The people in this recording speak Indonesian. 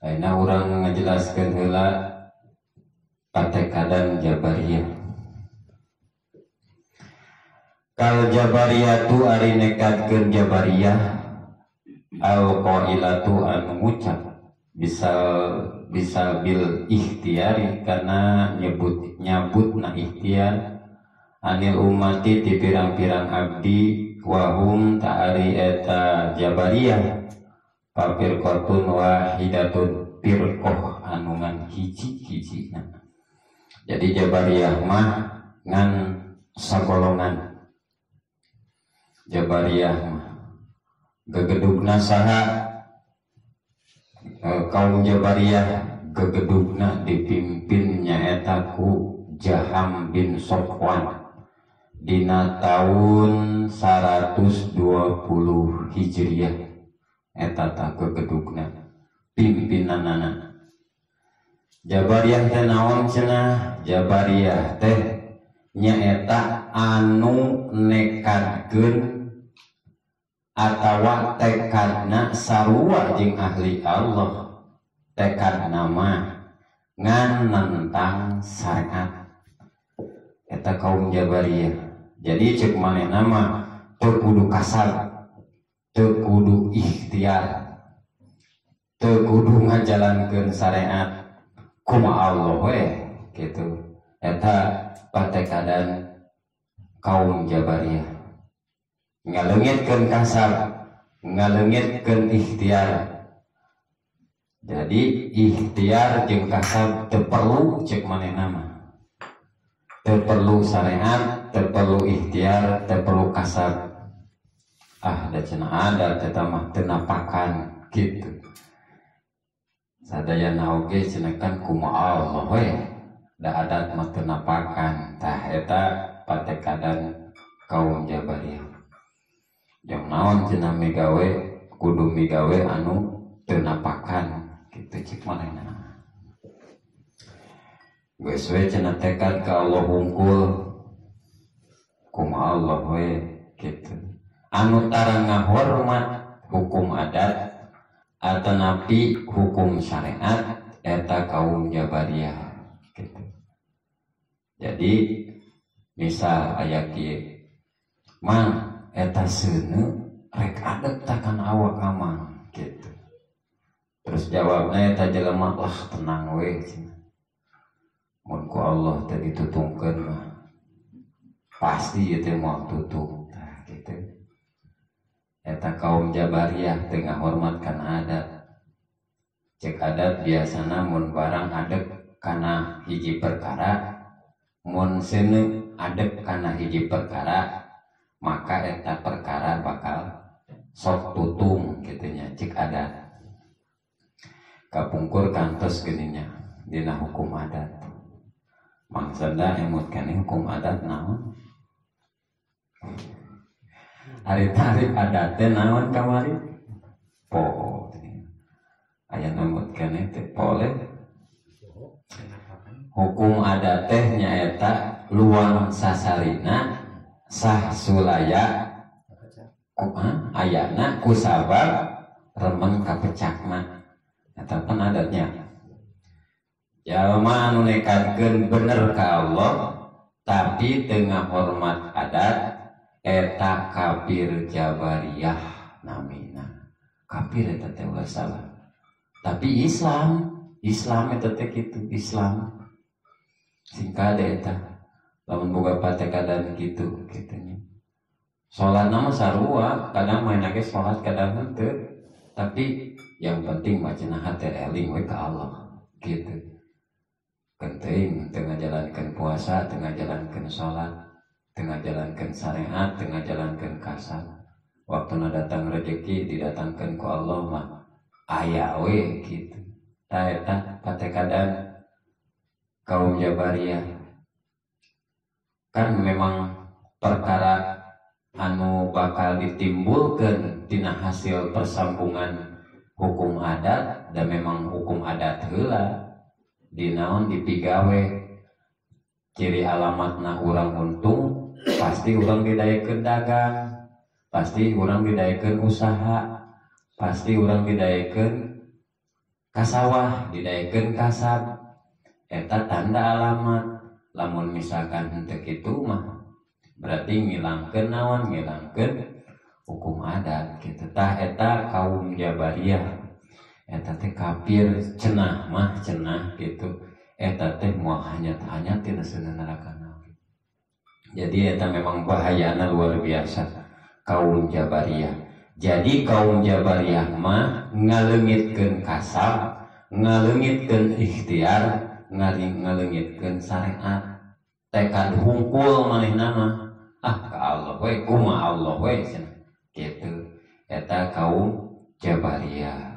Ayeuna urang ngajelaskeun heula patekadan Jabariyah. Kal Jabariyatu ari nekadkeun Jabariyah al qailatu anu ngucap bisa bil ikhtiari karena nyabutna ikhtiar anil ummati ti pirang-pirang abdi wahum ta'ari eta Jabariyah papirqatun wahidatun pirqoh anungan hiji-hijina. Jadi Jabariyah mah ngan sagolongan. Jabariyah mah gegedugna saha kaum Jabariyah gegedugna dipimpin nyaeta ku Jaham bin Sofwan dina tahun 120 Hijriah. Eta tak gegedugna pimpinanana. Jabariyah teh naon cenah? Jabariyah teh nyaeta anu nekadkeun atawa tekadna sarua jeung ahli Allah. Tekadna mah ngan nentang syariat. Eta kaum Jabariyah. Jadi ceuk manehna mah teu kudu kasar, teu kudu ikhtiar, teu kudu ngajalankeun syariat kumaha Allah we kitu. Eta patekadan kaum Jabariyah. Ngaleungitkeun kasar, ngaleungitkeun ikhtiar. Jadi ikhtiar jeung kasar teu perlu ceuk manehna mah. Teu perlu syariat, teu perlu ikhtiar, teu perlu kasar. Da cenah adat eta mah teu napakan kitu. Sadayana oge cenah kan kumaha Allah we. Da adat mah teu napakan. Tah eta patekadan kaum Jabariyah. Jang naon cenah migawe kudu migawe anu teu napakan kitu cik manehna. Geus we cenah tekad ka Allah hungkul kumaha Allah we kitu. Anu tara ngahormat hukum adat atanapi hukum syariat eta kaum Jabariyah gitu. Jadi misal aya kieu mang eta seuneu rek adeg takan awak amang gitu. Terus jawabna eta jelema lah tenang we mun ku Allah teh ditutungkeun mah pasti ieu teh moal tutung tah gitu. Eta kaum Jabariyah teu ngahormatkan adat. Cek adat biasana mun barang adeg kana hiji perkara, mun seuneu adeg kana hiji perkara, maka eta perkara bakal sok tutung kitunya cik adat. Kapungkur kantos geuninnya dina hukum adat. Maksudna emut kana hukum adat naon? Hari tarif adat teh naon kamari? Po. Aya emut kana teh pole. Hukum adat teh nyaeta luang sasarina sah sulaya ayana kusabab remen kapecakna. Eta pan adatnya. Jalma anu nekadkeun bener ka Allah tapi teu ngahormat adat eta kafir Jabariyah namina. Kafir eta teh ulah salah. Tapi Islam eta teh kitu Islam. Singkade eta. Lamun boga patekadan kitu kitunya. Salat nama sarua, kadang main lagi salat kadang henteu. Tapi yang penting mah cenah hate eling we ka Allah gitu. Penting teu ngajalankeun puasa, teu ngajalankeun salat, teu ngajalankeun syariat, teu ngajalankeun kasar. Waktuna datang rezeki didatangkeun ku Allah mah aya we gitu. Tah eta patekadan kaum Jabariyah. Kan memang perkara anu bakal ditimbulkeun tina hasil persambungan hukum adat dan memang hukum adat heula dinaon dipigawe ciri alamatna urang untung pasti urang didayekeun dagang, pasti urang didayekeun usaha, pasti urang didayekeun kasawah didaekeun kasab eta tanda alamat. Lamun misalkan henteu kitu mah berarti ngilangkeun naon, ngilangkeun hukum adat kitu tah. Eta kaum Jabariyah eta teh kafir cenah mah cenah gitu. Eta teh moal hanyat-hanyat tina seuneu neraka. Jadi eta memang bahayana luar biasa kaum Jabariyah. Jadi kaum Jabariyah mah ngaleungitkeun kasab, ngaleungitkeun ikhtiar, ngaleungitkeun syariat. Tekad hungkul manehna mah ka Allah we, kumaha Allah we cenah. Kitu eta kaum Jabariyah.